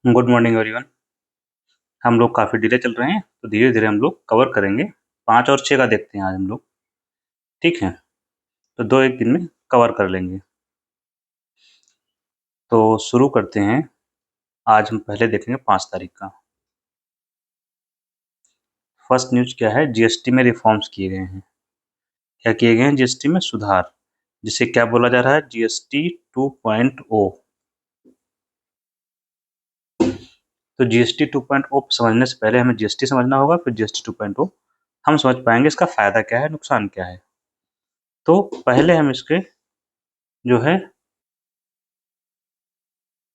Good morning everyone. हम लोग काफ़ी डिले चल रहे हैं, तो धीरे धीरे हम लोग कवर करेंगे। 5 और 6 का देखते हैं आज हम लोग। ठीक है, तो 2 एक दिन में कवर कर लेंगे। तो शुरू करते हैं। आज हम पहले देखेंगे 5 तारीख का। फर्स्ट न्यूज़ क्या है? जीएसटी में रिफॉर्म्स किए गए हैं। क्या किए गए हैं? जीएसटी में सुधार, जिसे क्या बोला जा रहा है? जीएसटी 2.0। तो जीएसटी 2.0 समझने से पहले हमें जीएसटी समझना होगा, फिर जीएसटी 2.0 हम समझ पाएंगे इसका फ़ायदा क्या है, नुकसान क्या है। तो पहले हम इसके जो है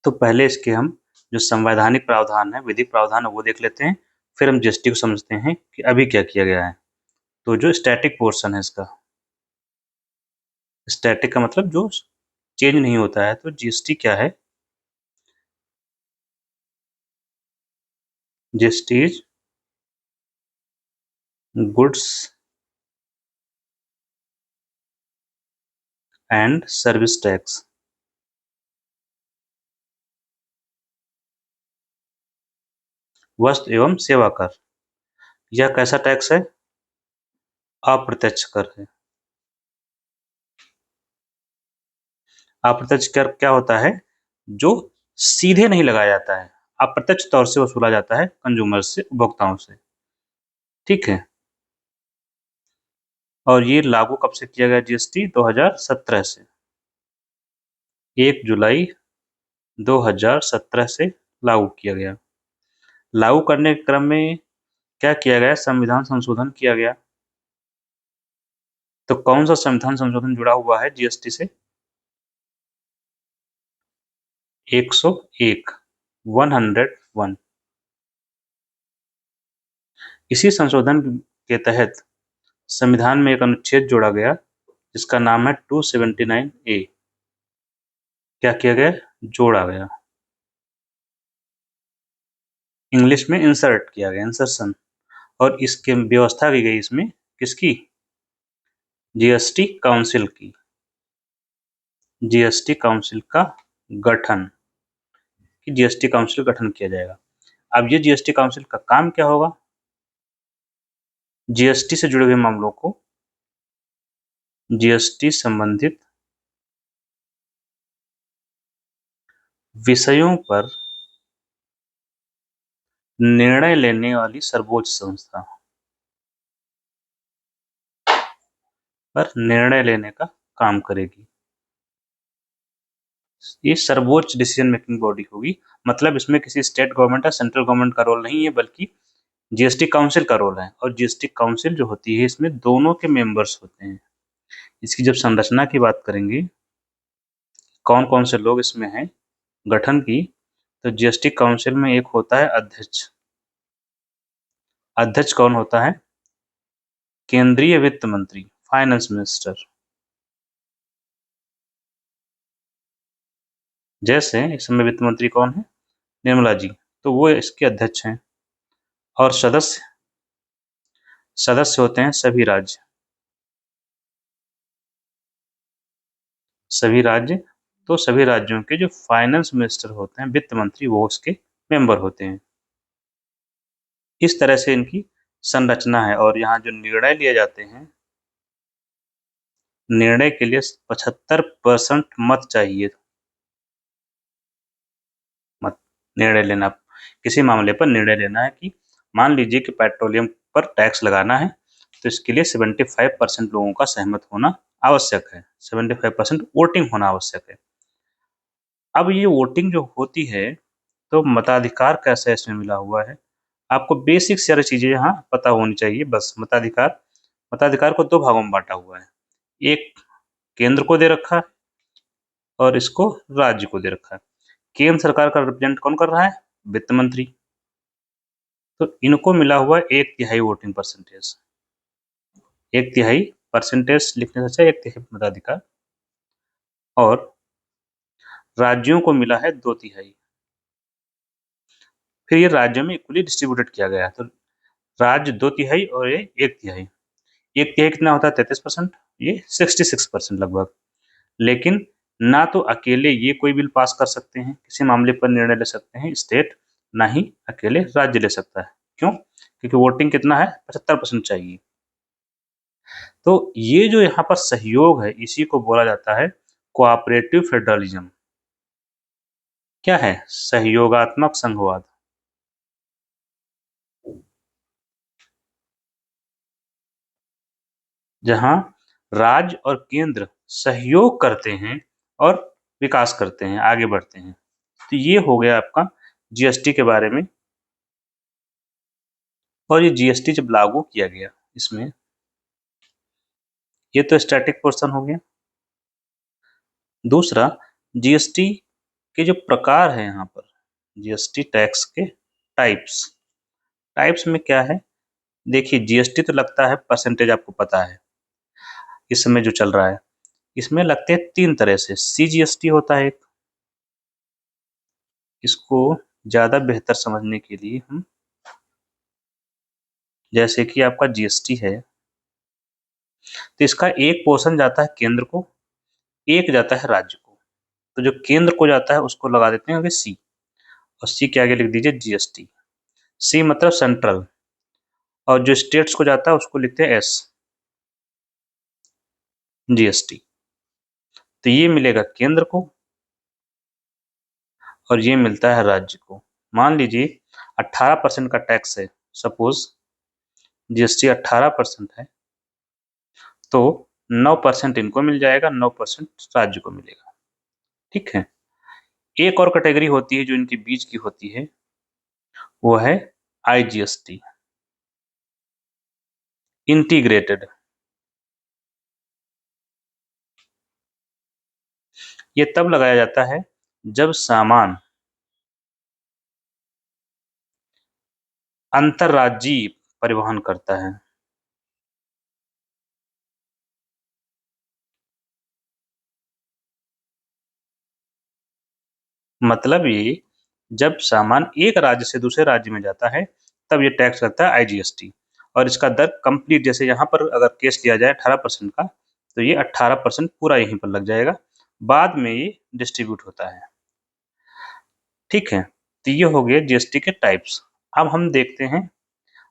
तो पहले इसके हम जो संवैधानिक प्रावधान है, विधिक प्रावधान है, वो देख लेते हैं। फिर हम जीएसटी को समझते हैं कि अभी क्या किया गया है। तो जो स्टैटिक पोर्शन है इसका, स्टैटिक का मतलब जो चेंज नहीं होता है, तो जीएसटी क्या है? GST is goods and service tax. वस्तु एवं सेवा कर। यह कैसा टैक्स है? अप्रत्यक्ष कर है। अप्रत्यक्ष कर क्या होता है? जो सीधे नहीं लगाया जाता है, अप्रत्यक्ष तौर से वसूला जाता है कंज्यूमर से, उपभोक्ताओं से। ठीक है, और ये लागू कब से किया गया? जीएसटी 2017 से। 1 जुलाई 2017 से लागू किया गया। लागू करने के क्रम में क्या किया गया? संविधान संशोधन किया गया। तो कौन सा संविधान संशोधन जुड़ा हुआ है जीएसटी से? 101, 101। इसी संशोधन के तहत संविधान में एक अनुच्छेद जोड़ा गया, जिसका नाम है 279A। क्या किया गया? जोड़ा गया। इंग्लिश में इंसर्ट किया गया, इंसर्शन। और इसके व्यवस्था की गई इसमें, किसकी? जीएसटी काउंसिल की। जीएसटी काउंसिल का गठन, कि जीएसटी काउंसिल का गठन किया जाएगा। अब ये जीएसटी काउंसिल का काम क्या होगा? जीएसटी से जुड़े हुए मामलों को, जीएसटी संबंधित विषयों पर निर्णय लेने वाली सर्वोच्च संस्था पर निर्णय लेने का काम करेगी। ये सर्वोच्च डिसीजन मेकिंग बॉडी होगी। मतलब इसमें किसी स्टेट गवर्नमेंट या सेंट्रल गवर्नमेंट का रोल नहीं है, बल्कि जीएसटी काउंसिल का रोल है। और जीएसटी काउंसिल जो होती है, इसमें दोनों के मेंबर्स होते हैं। इसकी जब संरचना की बात करेंगे, कौन कौन से लोग इसमें हैं गठन की, तो जीएसटी काउंसिल में एक होता है अध्यक्ष। अध्यक्ष कौन होता है? केंद्रीय वित्त मंत्री, फाइनेंस मिनिस्टर। जैसे इस समय वित्त मंत्री कौन है? निर्मला जी, तो वो इसके अध्यक्ष हैं। और सदस्य सदस्य होते हैं सभी राज्य। सभी राज्य, तो सभी राज्यों के जो फाइनेंस मिनिस्टर होते हैं, वित्त मंत्री, वो उसके मेंबर होते हैं। इस तरह से इनकी संरचना है। और यहाँ जो निर्णय लिए जाते हैं, निर्णय के लिए 75% मत चाहिए। मत निर्णय लेना, किसी मामले पर निर्णय लेना है कि मान लीजिए कि पेट्रोलियम पर टैक्स लगाना है, तो इसके लिए 75% लोगों का सहमत होना आवश्यक है। 75% वोटिंग होना आवश्यक है। अब ये वोटिंग जो होती है, तो मताधिकार कैसे इसमें मिला हुआ है? आपको बेसिक सारी चीजें यहाँ पता होनी चाहिए। बस मताधिकार, मताधिकार को 2 भागों में बांटा हुआ है। एक केंद्र को दे रखा है और इसको राज्य को दे रखा है। केंद्र सरकार का रिप्रेजेंट कौन कर रहा है? वित्त मंत्री। तो इनको मिला हुआ है 1/3 वोटिंग परसेंटेज। 1/3 परसेंटेज लिखने से अच्छा 1/3 मताधिकार। और राज्यों को मिला है 2/3। फिर ये राज्यों में इक्वली डिस्ट्रीब्यूटेड किया गया है। तो राज्य 2/3 और ये 1/3। 1/3 कितना होता है? 33%। ये 66% लगभग। लेकिन ना तो अकेले ये कोई बिल पास कर सकते हैं, किसी मामले पर निर्णय ले सकते हैं स्टेट, ना ही अकेले राज्य ले सकता है। क्यों? क्योंकि वोटिंग कितना है, 75% चाहिए। तो ये जो यहाँ पर सहयोग है, इसी को बोला जाता है कोऑपरेटिव फेडरलिज्म। क्या है? सहयोगात्मक संघवाद। जहाँ राज्य और केंद्र सहयोग करते हैं और विकास करते हैं, आगे बढ़ते हैं। तो ये हो गया आपका जीएसटी के बारे में। और ये जीएसटी जब लागू किया गया, इसमें ये तो स्टैटिक पोर्शन हो गया। दूसरा, जीएसटी के जो प्रकार है यहाँ पर, जीएसटी टैक्स के टाइप्स। टाइप्स में क्या है? देखिए, जीएसटी तो लगता है परसेंटेज, आपको पता है इस समय जो चल रहा है। इसमें लगते हैं 3 तरह से। सीजीएसटी होता है एक, इसको ज़्यादा बेहतर समझने के लिए हम, जैसे कि आपका जीएसटी है, तो इसका एक पोर्शन जाता है केंद्र को, एक जाता है राज्य को। तो जो केंद्र को जाता है उसको लगा देते हैं सी, और सी के आगे लिख दीजिए जीएसटी। सी मतलब सेंट्रल, और जो स्टेट्स को जाता है उसको लिखते हैं एस, जीएसटी। तो ये मिलेगा केंद्र को और ये मिलता है राज्य को। मान लीजिए 18% का टैक्स है, सपोज जीएसटी 18% है, तो 9% इनको मिल जाएगा, 9% राज्य को मिलेगा। ठीक है। एक और कैटेगरी होती है जो इनके बीच की होती है, वो है आईजीएसटी, इंटीग्रेटेड। ये तब लगाया जाता है जब सामान अंतर्राज्यीय परिवहन करता है। मतलब ये, जब सामान एक राज्य से दूसरे राज्य में जाता है तब ये टैक्स लगता है आईजीएसटी। और इसका दर कंप्लीट, जैसे यहाँ पर अगर केस लिया जाए 18% का, तो ये 18% पूरा यहीं पर लग जाएगा, बाद में ये डिस्ट्रीब्यूट होता है। ठीक है। तो ये हो गए जीएसटी के टाइप्स। अब हम देखते हैं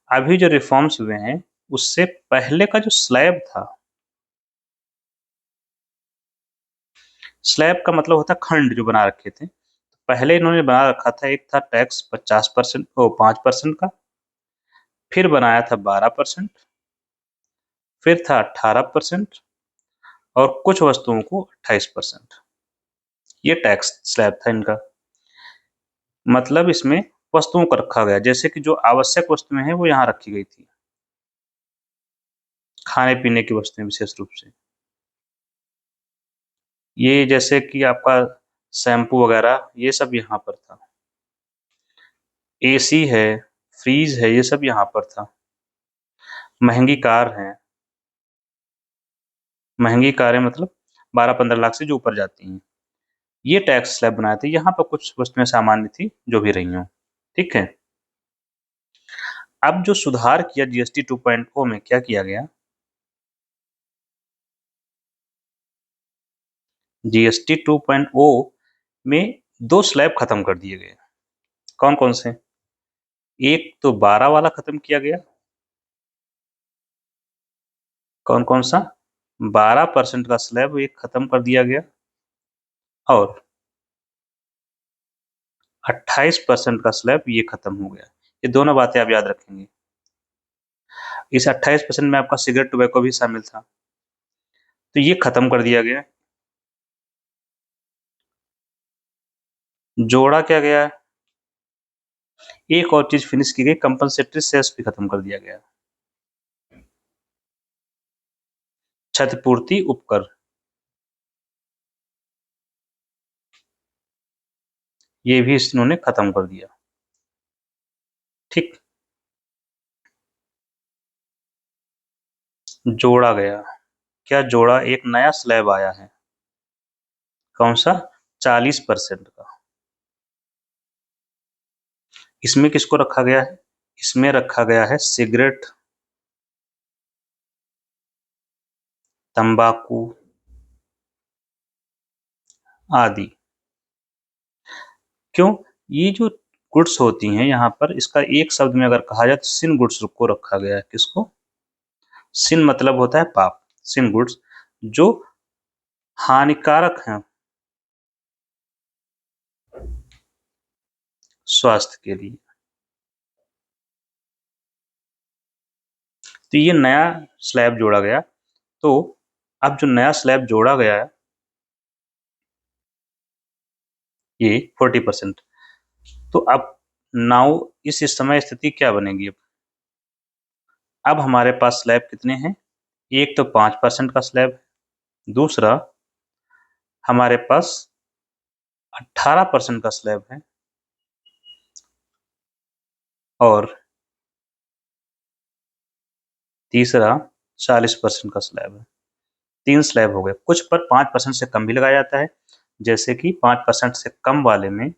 अभी जो रिफॉर्म्स हुए हैं उससे पहले का जो स्लैब था, स्लैब का मतलब होता है खंड जो बना रखे थे। पहले इन्होंने बना रखा था, एक था टैक्स 50% 5% का, फिर बनाया था 12%, फिर था 18%, और कुछ वस्तुओं को 28%। ये टैक्स स्लैब था इनका। मतलब इसमें वस्तुओं को रखा गया, जैसे कि जो आवश्यक वस्तुएं हैं वो यहाँ रखी गई थी, खाने पीने की वस्तुएं विशेष रूप से। ये जैसे कि आपका शैम्पू वगैरह, ये सब यहाँ पर था। एसी है, फ्रीज है, ये सब यहाँ पर था। महंगी कार है, महंगी कारें मतलब 12-15 लाख से जो ऊपर जाती हैं, ये टैक्स स्लैब बनाए थे। यहाँ पर कुछ वस्तुएं सामान्य थी जो भी रही हों। ठीक है। अब जो सुधार किया जीएसटी 2.0 में, क्या किया गया? जीएसटी 2.0 में 2 स्लैब खत्म कर दिए गए। कौन कौन से? एक तो 12 वाला खत्म किया गया। कौन कौन सा? 12% का स्लैब एक खत्म कर दिया गया, और 28% का स्लैब ये खत्म हो गया। ये दोनों बातें आप याद रखेंगे। इस 28% में आपका सिगरेट टोबैको भी शामिल था, तो ये खत्म कर दिया गया। जोड़ा क्या गया है? एक और चीज फिनिश की गई, कंपनसेटरी सेस भी खत्म कर दिया गया। क्षतिपूर्ति उपकर, ये भी इन्होंने खत्म कर दिया। ठीक। जोड़ा गया। क्या जोड़ा? एक नया स्लैब आया है। कौन सा? 40% का। इसमें किसको रखा गया है? इसमें रखा गया है सिगरेट, तंबाकू, आदि। क्यों? ये जो गुड्स होती हैं यहाँ पर, इसका एक शब्द में अगर कहा जाए तो सिन गुड्स को रखा गया है। किसको? सिन मतलब होता है पाप। सिन गुड्स जो हानिकारक हैं स्वास्थ्य के लिए। तो ये नया स्लैब जोड़ा गया। तो अब जो नया स्लैब जोड़ा गया है ये 40%। तो अब नाउ इस समय स्थिति क्या बनेगी? अब हमारे पास स्लैब कितने हैं? एक तो 5% का स्लैब है, दूसरा हमारे पास 18% का स्लैब है, और तीसरा 40% का स्लैब है। 3 स्लैब हो गए। कुछ पर 5% से कम भी लगाया जाता है, जैसे कि 5% से कम वाले में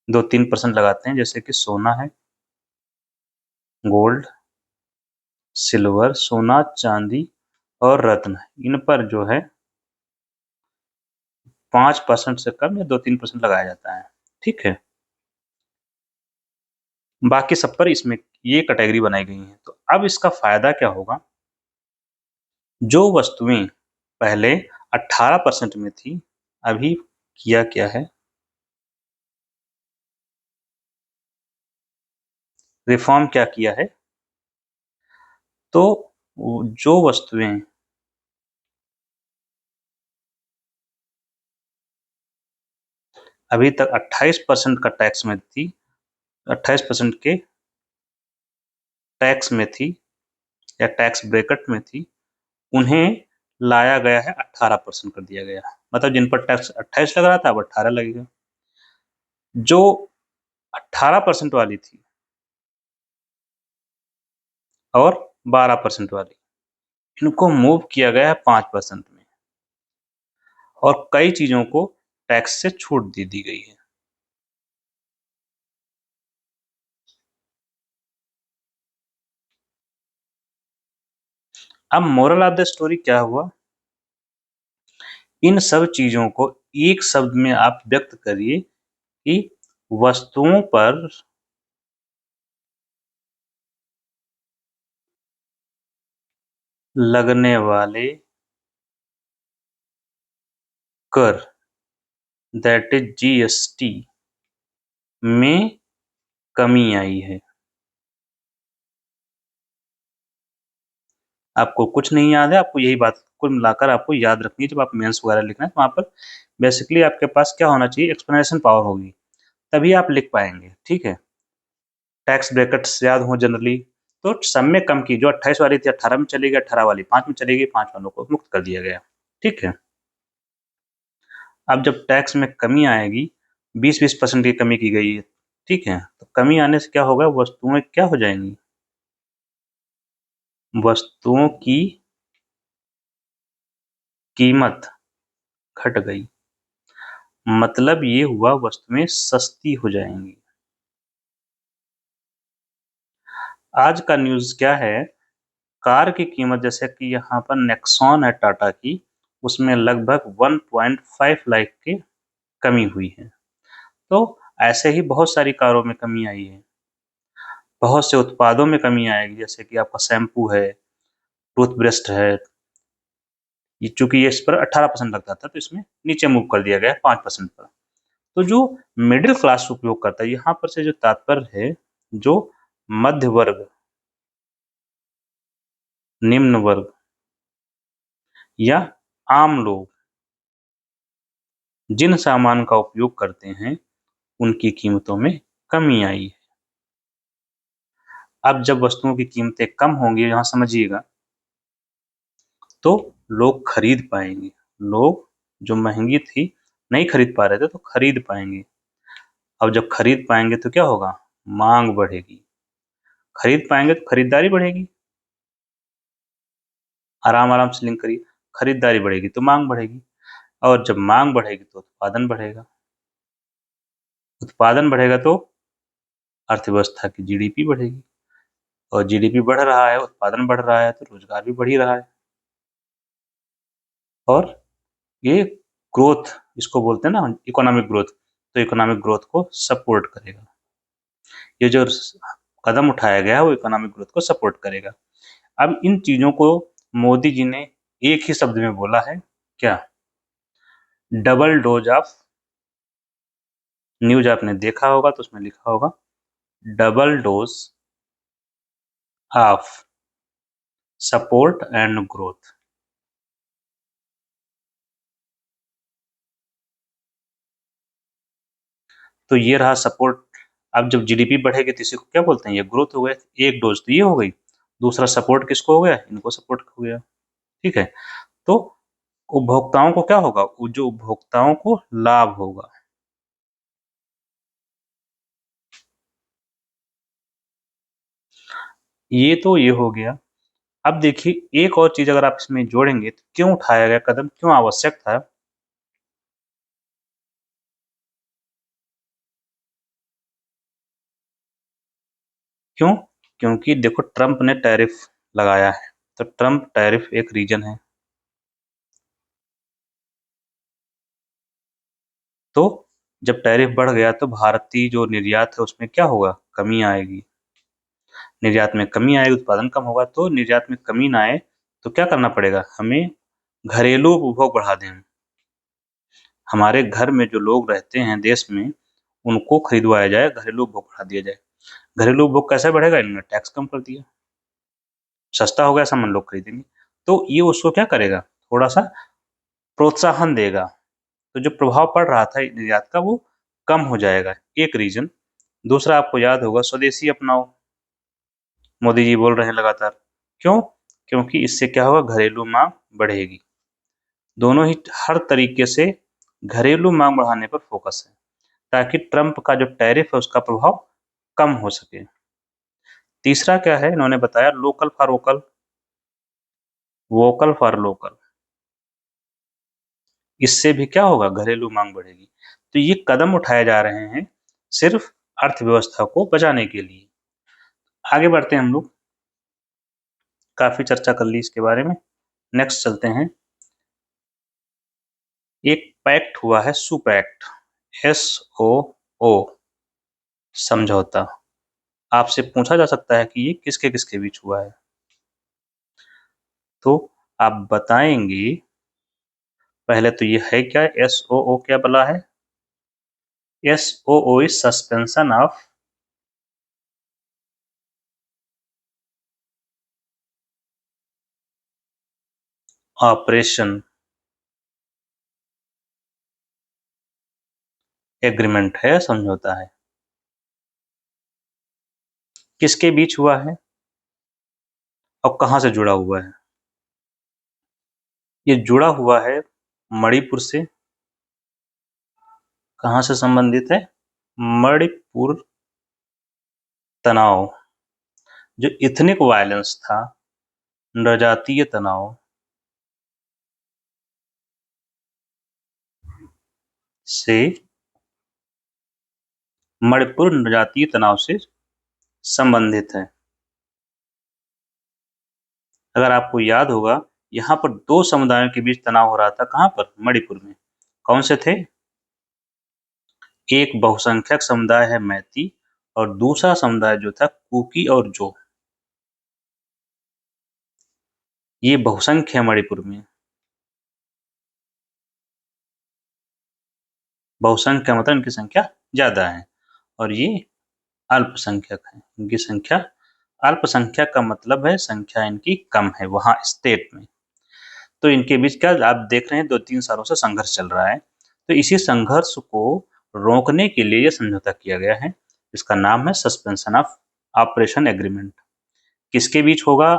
2-3% लगाते हैं, जैसे कि सोना है, गोल्ड, सिल्वर, सोना, चांदी और रत्न। इन पर जो है 5% से कम या 2-3% लगाया जाता है। ठीक है, बाकी सब पर इसमें ये कैटेगरी बनाई गई है। तो अब इसका फायदा क्या होगा? जो वस्तुएं पहले 18% में थी, अभी किया क्या है, रिफॉर्म क्या किया है? तो जो वस्तुएं अभी तक 28% का टैक्स में थी, 28% के टैक्स में थी या टैक्स ब्रैकेट में थी, उन्हें लाया गया है, 18% कर दिया गया। मतलब जिन पर टैक्स 28 लग रहा था, अब 18 लगेगा। जो 18% वाली थी और 12% वाली, इनको मूव किया गया है 5% में, और कई चीजों को टैक्स से छूट दे दी गई है। अब मोरल ऑफ द स्टोरी क्या हुआ? इन सब चीजों को एक शब्द में आप व्यक्त करिए कि वस्तुओं पर लगने वाले कर, दैट इज जीएसटी, में कमी आई है। आपको कुछ नहीं याद है, आपको यही बात कुल मिलाकर आपको याद रखनी है। जब आप मेंस वगैरह लिख रहे हैं तो वहाँ पर बेसिकली आपके पास क्या होना चाहिए? एक्सप्लेनेशन पावर होगी, तभी आप लिख पाएंगे। ठीक है, टैक्स ब्रैकेट्स याद हो जनरली। तो सब में कम की, जो 28 वाली थी 18 में चली गई, 18 वाली 5 में चली गई, 5 वालों को मुक्त कर दिया गया। ठीक है, अब जब टैक्स में कमी आएगी, 20% की कमी की गई है। ठीक है, तो कमी आने से क्या होगा? वस्तुएं क्या हो जाएंगी? वस्तुओं की कीमत घट गई। मतलब ये हुआ वस्तुएं सस्ती हो जाएंगी। आज का न्यूज़ क्या है? कार की कीमत, जैसे कि यहाँ पर नेक्सॉन है टाटा की, उसमें लगभग 1.5 लाख की कमी हुई है। तो ऐसे ही बहुत सारी कारों में कमी आई है, बहुत से उत्पादों में कमी आएगी, जैसे कि आपका शैम्पू है, टूथब्रश है। ये चूंकि ये इस पर 18% लगता था, तो इसमें नीचे मूव कर दिया गया है 5% पर। तो जो मिडिल क्लास उपयोग करता है, यहाँ पर से जो तात्पर्य है, जो मध्य वर्ग, निम्न वर्ग या आम लोग जिन सामान का उपयोग करते हैं, उनकी कीमतों में कमी आई है। अब जब वस्तुओं की कीमतें कम होंगी, यहाँ समझिएगा, तो लोग खरीद पाएंगे। लोग जो महंगी थी नहीं खरीद पा रहे थे, तो खरीद पाएंगे। अब जब खरीद पाएंगे तो क्या होगा? मांग बढ़ेगी। खरीद पाएंगे तो खरीदारी बढ़ेगी। आराम आराम से लिंक करिए, खरीदारी बढ़ेगी तो मांग बढ़ेगी, और जब मांग बढ़ेगी तो उत्पादन बढ़ेगा। उत्पादन बढ़ेगा तो अर्थव्यवस्था की जीडीपी बढ़ेगी, और जीडीपी बढ़ रहा है, उत्पादन बढ़ रहा है, तो रोजगार भी बढ़ ही रहा है। और ये ग्रोथ, इसको बोलते हैं ना इकोनॉमिक ग्रोथ, तो इकोनॉमिक ग्रोथ को सपोर्ट करेगा। ये जो कदम उठाया गया है वो इकोनॉमिक ग्रोथ को सपोर्ट करेगा। अब इन चीजों को मोदी जी ने एक ही शब्द में बोला है, क्या? डबल डोज ऑफ, न्यूज आपने देखा होगा तो उसमें लिखा होगा double dose of support and growth. तो ये रहा सपोर्ट। अब जब जीडीपी बढ़ेगी तो इसी को क्या बोलते हैं, ये ग्रोथ हो गया। एक डोज तो ये हो गई, दूसरा सपोर्ट किसको हो गया, इनको सपोर्ट हो गया। ठीक है, तो उपभोक्ताओं को क्या होगा, जो उपभोक्ताओं को लाभ होगा। ये तो ये हो गया। अब देखिए एक और चीज अगर आप इसमें जोड़ेंगे तो क्यों उठाया गया कदम, क्यों आवश्यक था? क्यों? क्योंकि देखो ट्रम्प ने टैरिफ लगाया है, तो ट्रम्प टैरिफ एक रीजन है। तो जब टैरिफ बढ़ गया तो भारतीय जो निर्यात है उसमें क्या होगा, कमी आएगी। निर्यात में कमी आएगी, उत्पादन कम होगा, तो निर्यात में कमी ना आए तो क्या करना पड़ेगा हमें, घरेलू उपभोग बढ़ा दें। हमारे घर में जो लोग रहते हैं देश में उनको खरीदवाया जाए, घरेलू उपभोग बढ़ा दिया जाए। घरेलू उपभोग कैसे बढ़ेगा, इन्होंने टैक्स कम कर दिया, सस्ता हो गया सामान, लोग खरीदेंगे। तो ये उसको क्या करेगा, थोड़ा सा प्रोत्साहन देगा। तो जो प्रभाव पड़ रहा था निर्यात का वो कम हो जाएगा, एक रीजन। दूसरा आपको याद होगा स्वदेशी अपनाओ, मोदी जी बोल रहे हैं लगातार। क्यों? क्योंकि इससे क्या होगा, घरेलू मांग बढ़ेगी। दोनों ही हर तरीके से घरेलू मांग बढ़ाने पर फोकस है, ताकि ट्रंप का जो टैरिफ है उसका प्रभाव कम हो सके। तीसरा क्या है, इन्होंने बताया local for vocal, vocal for local. इससे भी क्या होगा, घरेलू मांग बढ़ेगी। तो ये कदम उठाए जा रहे हैं सिर्फ अर्थव्यवस्था को बचाने के लिए। आगे बढ़ते हैं हम लोग, काफी चर्चा कर ली इसके बारे में, नेक्स्ट चलते हैं। एक पैक्ट हुआ है सुपैक्ट, SOO समझौता। आपसे पूछा जा सकता है कि ये किसके किसके बीच हुआ है, तो आप बताएंगे। पहले तो ये है क्या, SOO क्या बला है? SOO is suspension of operation agreement है, समझौता है। किसके बीच हुआ है और कहां से जुड़ा हुआ है? ये जुड़ा हुआ है मणिपुर से। कहां से संबंधित है, मणिपुर तनाव, जो इथनिक वायलेंस था, नृजातीय तनाव से, मणिपुर नृजातीय तनाव से संबंधित है। अगर आपको याद होगा यहाँ पर दो समुदायों के बीच तनाव हो रहा था, कहां पर, मणिपुर में। कौन से थे, एक बहुसंख्यक समुदाय है मैती, और दूसरा समुदाय जो था कुकी और जो। ये बहुसंख्य है मणिपुर में। बहुसंख्य मतलब इनकी संख्या ज्यादा है, और ये अल्पसंख्यक है, इनकी संख्या। अल्पसंख्यक का मतलब है संख्या इनकी कम है वहां स्टेट में। तो इनके बीच क्या आप देख रहे हैं, 2-3 सालों से संघर्ष चल रहा है। तो इसी संघर्ष को रोकने के लिए यह समझौता किया गया है, इसका नाम है सस्पेंशन ऑफ ऑपरेशन एग्रीमेंट। किसके बीच होगा,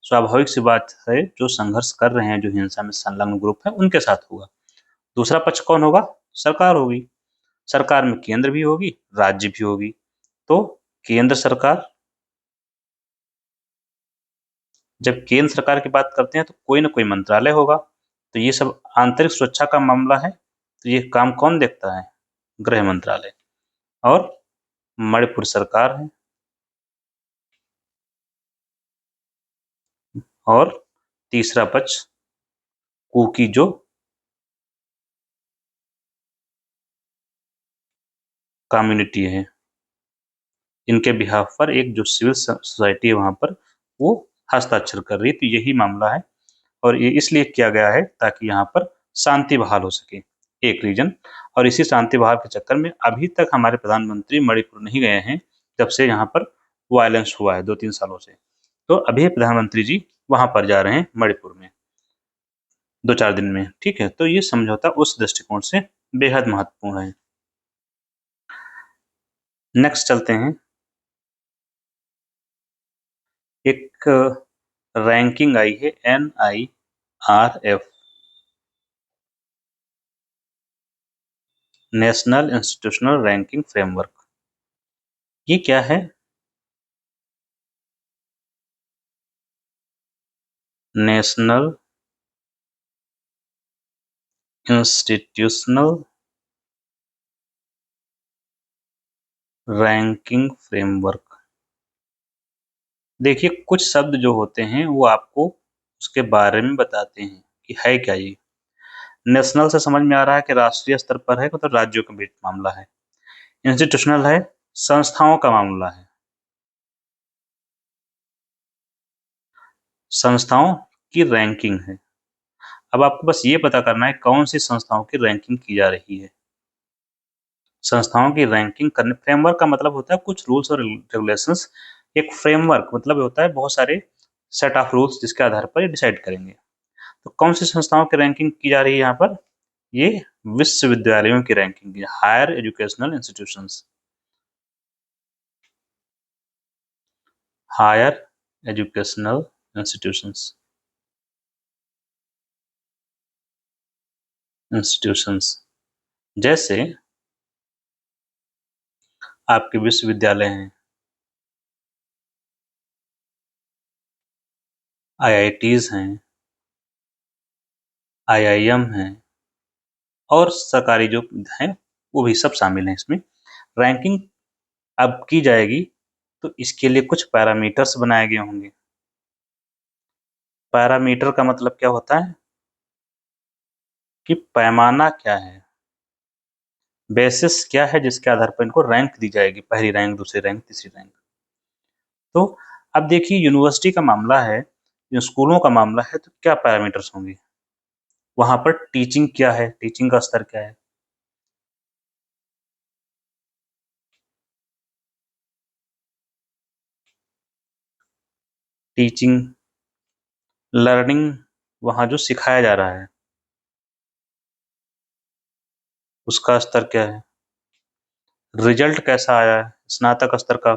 स्वाभाविक सी बात है, जो संघर्ष कर रहे हैं, जो हिंसा में संलग्न ग्रुप है उनके साथ होगा। दूसरा पक्ष कौन होगा, सरकार होगी। सरकार में केंद्र भी होगी, राज्य भी होगी। तो केंद्र सरकार, जब केंद्र सरकार की बात करते हैं तो कोई ना कोई मंत्रालय होगा। तो ये सब आंतरिक सुरक्षा का मामला है, तो ये काम कौन देखता है, गृह मंत्रालय। और मणिपुर सरकार है। और तीसरा पक्ष कुकी जो कम्युनिटी है, इनके बिहाफ पर एक जो सिविल सोसाइटी है वहां पर वो हस्ताक्षर कर रही है। तो यही मामला है और ये इसलिए किया गया है ताकि यहाँ पर शांति बहाल हो सके, एक रीजन। और इसी शांति बहाल के चक्कर में अभी तक हमारे प्रधानमंत्री मणिपुर नहीं गए हैं, जब से यहाँ पर वायलेंस हुआ है 2-3 सालों से। तो अभी प्रधानमंत्री जी वहां पर जा रहे हैं मणिपुर में 2-4 दिन में, ठीक है। तो ये समझौता उस दृष्टिकोण से बेहद महत्वपूर्ण है। नेक्स्ट चलते हैं, एक रैंकिंग आई है NIRF, national institutional ranking framework. ये क्या है? National institutional ranking framework. देखिए, कुछ शब्द जो होते हैं वो आपको उसके बारे में बताते हैं कि है क्या ये। नेशनल से समझ में आ रहा है कि राष्ट्रीय स्तर पर है, तो राज्यों के बीच मामला है। इंस्टीट्यूशनल है, संस्थाओं का मामला है, संस्थाओं की रैंकिंग है। अब आपको बस ये पता करना है कौन सी संस्थाओं की रैंकिंग की जा रही है। संस्थाओं की रैंकिंग करने, फ्रेमवर्क का मतलब होता है कुछ रूल्स और रेगुलेशंस। एक फ्रेमवर्क मतलब होता है बहुत सारे सेट ऑफ रूल्स जिसके आधार पर ये डिसाइड करेंगे। तो कौन सी संस्थाओं की रैंकिंग की जा रही है यहाँ पर? ये विश्वविद्यालयों की रैंकिंग की, higher educational institutions, higher educational institutions, institutions जैसे आपके विश्वविद्यालय हैं, IITs हैं, IIM हैं और सरकारी जो हैं वो भी सब शामिल हैं इसमें। रैंकिंग अब की जाएगी तो इसके लिए कुछ पैरामीटर्स बनाए गए होंगे। पैरामीटर का मतलब क्या होता है कि पैमाना क्या है, बेसिस क्या है जिसके आधार पर इनको रैंक दी जाएगी, पहली रैंक, दूसरी रैंक, तीसरी रैंक। तो अब देखिए, यूनिवर्सिटी का मामला है, स्कूलों का मामला है, तो क्या पैरामीटर्स होंगे वहां पर? टीचिंग क्या है, टीचिंग का स्तर क्या है, टीचिंग, लर्निंग, वहां जो सिखाया जा रहा है उसका स्तर क्या है, रिजल्ट कैसा आया है स्नातक स्तर का,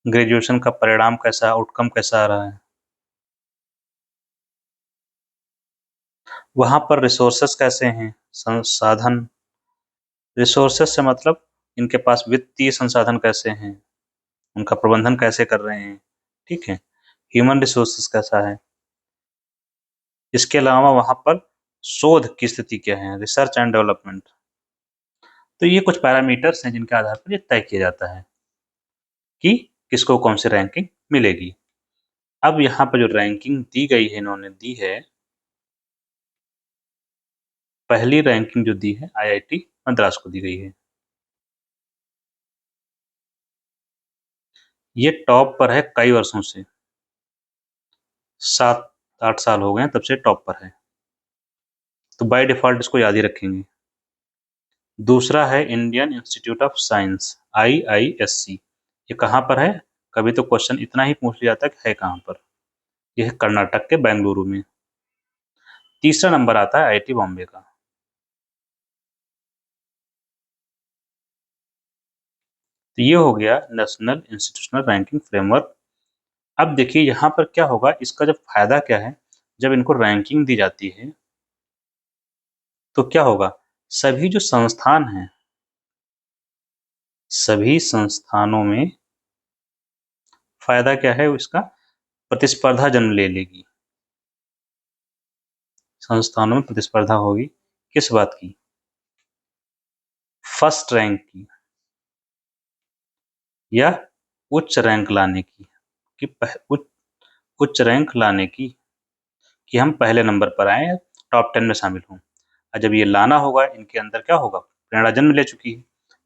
ग्रेजुएशन का परिणाम कैसा, आउटकम कैसा आ रहा है, वहां पर रिसोर्सेस कैसे हैं, संसाधन, रिसोर्सेस से मतलब इनके पास वित्तीय संसाधन कैसे हैं, उनका प्रबंधन कैसे कर रहे हैं, ठीक है। ह्यूमन रिसोर्सेस कैसा है, इसके अलावा वहां पर शोध की स्थिति क्या है, रिसर्च एंड डेवलपमेंट। तो ये कुछ पैरामीटर्स हैं जिनके आधार पर ये तय किया जाता है कि किसको कौन सी रैंकिंग मिलेगी। अब यहाँ पर जो रैंकिंग दी गई है, इन्होंने दी है, पहली रैंकिंग जो दी है IIT मद्रास को दी गई है। ये टॉप पर है कई वर्षों से, 7-8 साल हो गए हैं तब से टॉप पर है, तो बाय डिफॉल्ट इसको याद ही रखेंगे। दूसरा है Indian institute of science, IISc। ये कहाँ पर है? कभी तो क्वेश्चन इतना ही पूछ लिया जाता है कि है कहाँ पर। यह है कर्नाटक के बेंगलुरु में। तीसरा नंबर आता है IIT बॉम्बे का। तो ये हो गया नेशनल इंस्टीट्यूशनल रैंकिंग फ्रेमवर्क। अब देखिए यहाँ पर क्या होगा, इसका जब फायदा क्या है, जब इनको रैंकिंग दी जाती है तो क्या होगा, सभी जो संस्थान हैं, सभी संस्थानों में फायदा क्या है, इसका प्रतिस्पर्धा जन्म ले लेगी। संस्थानों में प्रतिस्पर्धा होगी किस बात की? फर्स्ट रैंक की या उच्च रैंक लाने की उच्च रैंक लाने की कि हम पहले नंबर पर आए, टॉप 10 में शामिल हों। और जब ये लाना होगा, इनके अंदर क्या होगा, प्रेरणा जन्म ले चुकी है,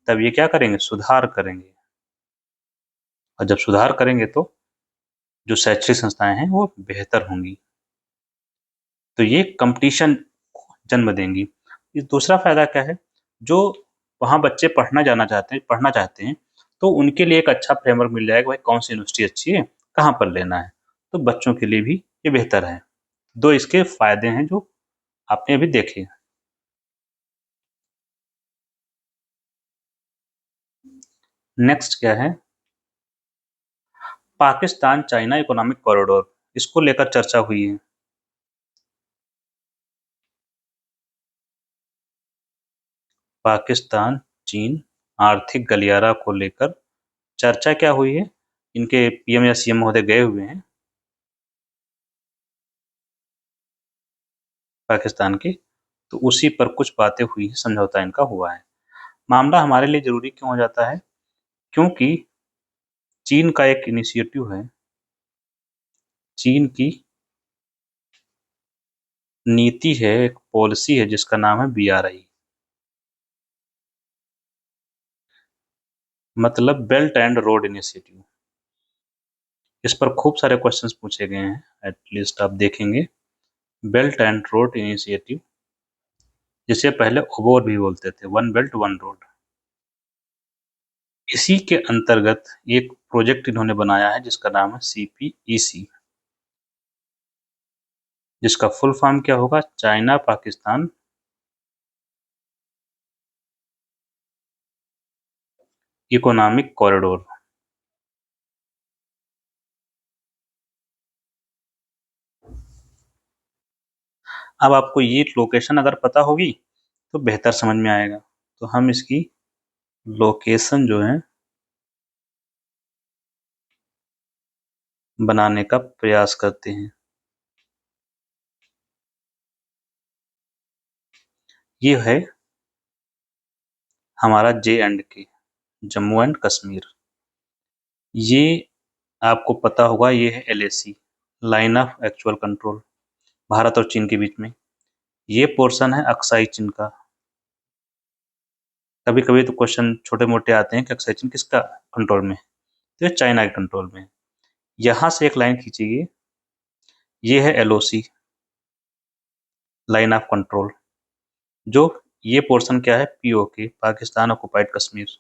तब ये क्या करेंगे, सुधार करेंगे। और जब सुधार करेंगे तो जो शैक्षिक संस्थाएं हैं वो बेहतर होंगी, तो ये कंपटीशन जन्म देंगी। इस दूसरा फायदा क्या है, जो वहाँ बच्चे पढ़ना चाहते हैं, तो उनके लिए एक अच्छा फ्रेमवर्क मिल जाएगा, भाई कौन सी यूनिवर्सिटी अच्छी है, कहाँ पर लेना है, तो बच्चों के लिए भी ये बेहतर है। दो इसके फायदे हैं जो आपने अभी देखे। नेक्स्ट क्या है, पाकिस्तान चाइना इकोनॉमिक कॉरिडोर, इसको लेकर चर्चा हुई है। पाकिस्तान चीन आर्थिक गलियारा को लेकर चर्चा क्या हुई है, इनके पीएम या सीएम महोदय गए हुए हैं पाकिस्तान के, तो उसी पर कुछ बातें हुई, समझौता इनका हुआ है। मामला हमारे लिए जरूरी क्यों हो जाता है, क्योंकि चीन का एक इनिशिएटिव है, चीन की नीति है, एक पॉलिसी है जिसका नाम है BRI, मतलब बेल्ट एंड रोड इनिशिएटिव। इस पर खूब सारे क्वेश्चंस पूछे गए हैं, एटलीस्ट आप देखेंगे। बेल्ट एंड रोड इनिशिएटिव, जिसे पहले ओबोर भी बोलते थे, वन बेल्ट वन रोड। इसी के अंतर्गत एक प्रोजेक्ट इन्होंने बनाया है जिसका नाम है CPEC, जिसका फुल फॉर्म क्या होगा, चाइना पाकिस्तान इकोनॉमिक कॉरिडोर। अब आपको ये लोकेशन अगर पता होगी तो बेहतर समझ में आएगा, तो हम इसकी लोकेशन जो है बनाने का प्रयास करते हैं। ये है हमारा J&K, जम्मू एंड कश्मीर। ये आपको पता होगा, ये है LAC, line of actual control, Bharat और चीन के बीच में। ये पोर्शन है अक्साई चीन का। कभी कभी तो क्वेश्चन छोटे मोटे आते हैं कि अक्साई चीन किसका कंट्रोल में है, तो ये चाइना के कंट्रोल में है। यहाँ से एक लाइन खींचिए, ये है LOC, लाइन ऑफ कंट्रोल, जो ये पोर्शन क्या है, POK, पाकिस्तान ऑक्युपाइड कश्मीर।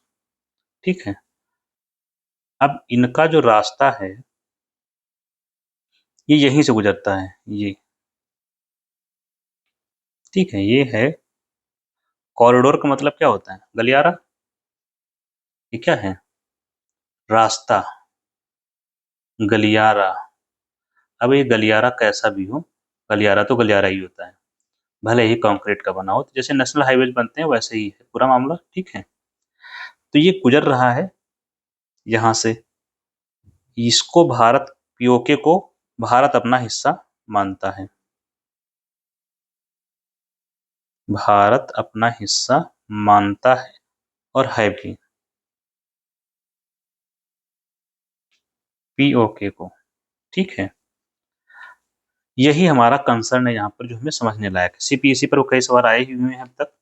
ठीक है, अब इनका जो रास्ता है ये यहीं से गुजरता है, ये ठीक है। ये है कॉरिडोर, का मतलब क्या होता है, गलियारा। ये क्या है, रास्ता, गलियारा। अब ये गलियारा कैसा भी हो, गलियारा तो गलियारा ही होता है, भले ही कंक्रीट का बना हो। तो जैसे नेशनल हाईवे बनते हैं वैसे ही है पूरा मामला। ठीक है, तो ये गुजर रहा है यहाँ से, इसको भारत, POK को भारत अपना हिस्सा मानता है, भारत अपना हिस्सा मानता है और है भी POK को। ठीक है, यही हमारा कंसर्न है यहाँ पर, जो हमें समझने लायक है। CPEC पर वो कई सवाल आए ही हुए हैं अब तक।